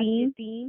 3